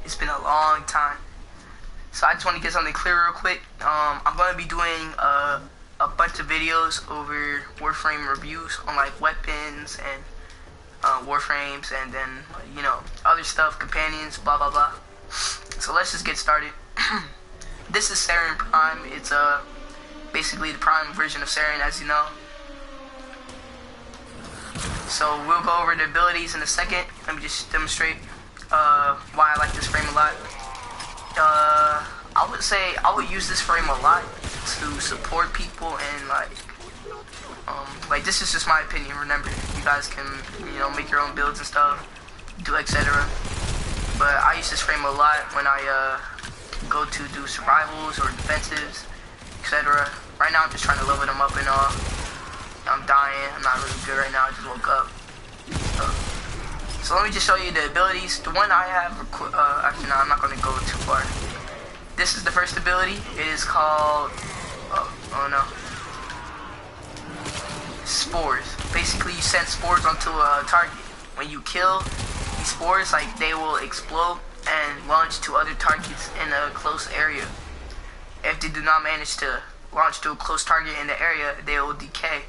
It's been a long time. So I just want to get something clear real quick. I'm going to be doing a bunch of videos over Warframe reviews on like weapons and Warframes, and then, you know, other stuff, companions, blah blah blah. So let's just get started. This is Sayrn Prime. It's basically the Prime version of Sayrn, as you know. So we'll go over the abilities in a second. Let me just demonstrate why I like this frame a lot. I would say I would use this frame a lot to support people, and like this is just my opinion. Remember, you guys can, you know, make your own builds and stuff, do etc. But I use this frame a lot when I go to do survivals or defensives, etc. Right now I'm just trying to level them up and all. I'm dying. I'm not really good right now. I just woke up. So let me just show you the abilities. The one I have, actually no, I'm not going to go too far. This is the first ability. It is called, oh no, spores. Basically, you send spores onto a target. When you kill these spores, like, they will explode and launch to other targets in a close area. If they do not manage to launch to a close target in the area, they will decay.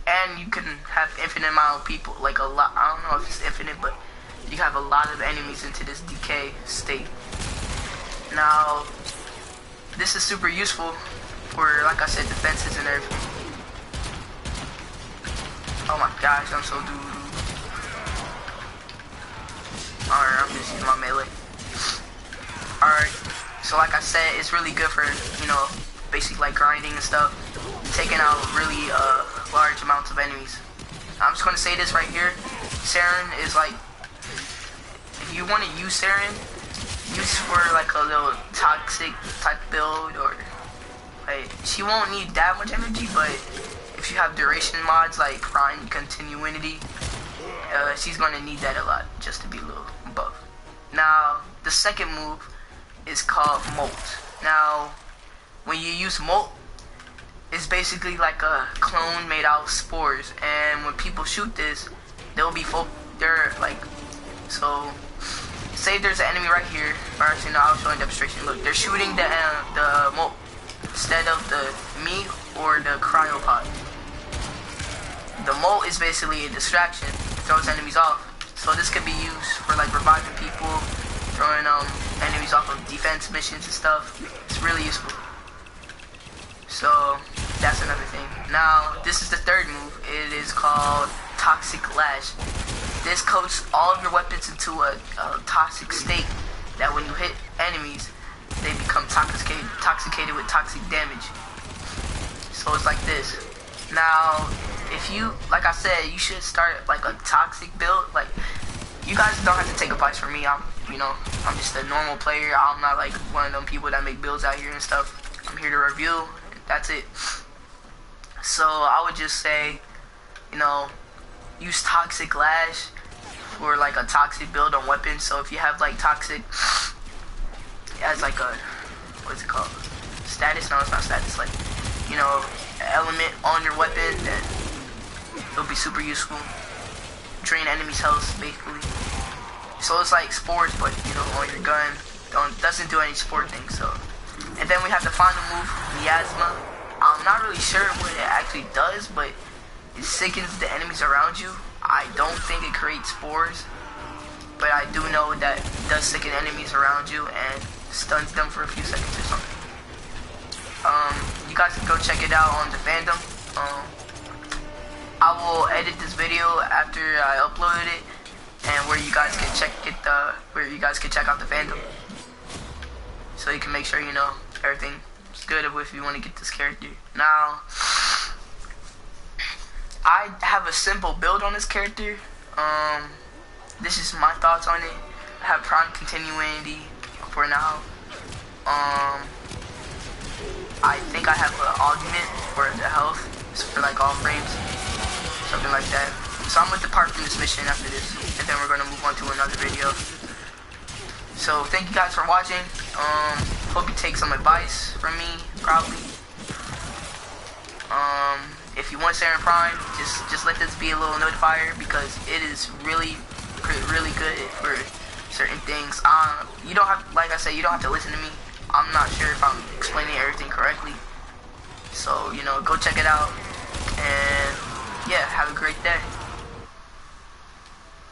And you can have infinite amount of people, like a lot. I don't know if it's infinite, but you have a lot of enemies into this decay state. Now, this is super useful for, like I said, defenses and everything. Oh my gosh, I'm so doo. Alright, I'm just using my melee. Alright, so like I said, it's really good for, you know, basically like grinding and stuff, taking out really large amounts of enemies. I'm just gonna say this right here. Sayrn is like, if you want to use Sayrn, use for like a little toxic type build, or like, she won't need that much energy, but if you have duration mods like Prime Continuity, she's gonna need that a lot just to be a little buff. Now, the second move is called Molt. Now, when you use Molt, it's basically like a clone made out of spores, and when people shoot this, they'll be they're like, so say there's an enemy right here, or actually no, I'll show you a demonstration. Look, they're shooting the Molt instead of the me or the cryopod. The Molt is basically a distraction, throws enemies off. So this could be used for like reviving people, throwing enemies off of defense missions and stuff. It's really useful. So that's another thing. Now, this is the third move. It is called Toxic Lash. This coats all of your weapons into a toxic state that when you hit enemies, they become intoxicated with toxic damage. So it's like this. Now, if you, like I said, you should start like a toxic build. Like, you guys don't have to take advice from me. I'm just a normal player. I'm not like one of them people that make builds out here and stuff. I'm here to review. That's it. So I would just say, you know, use Toxic Lash for like a toxic build on weapons. So if you have like toxic, it has like a, what's it called? Status? No, it's not status. Like, you know, element on your weapon, then it'll be super useful. Drain enemies' health, basically. So it's like spores, but you know, on your gun. Doesn't do any spore things. So. And then we have the final move, Miasma. I'm not really sure what it actually does, but it sickens the enemies around you. I don't think it creates spores, but I do know that it does sicken enemies around you and stuns them for a few seconds or something. You guys can go check it out on the fandom. I will edit this video after I uploaded it, and where you guys can check out the fandom. So you can make sure you know everything is good if you want to get this character. Now, I have a simple build on this character. This is my thoughts on it. I have Prime Continuity for now. I think I have an augment for the health, for like all frames, something like that. So I'm going to depart from this mission after this, and then we're going to move on to another video. So thank you guys for watching. Hope you take some advice from me, probably. If you want Sayrn Prime, just let this be a little notifier, because it is really really good for certain things. You don't have, like I said, you don't have to listen to me. I'm not sure if I'm explaining everything correctly. So, you know, go check it out. And yeah, have a great day.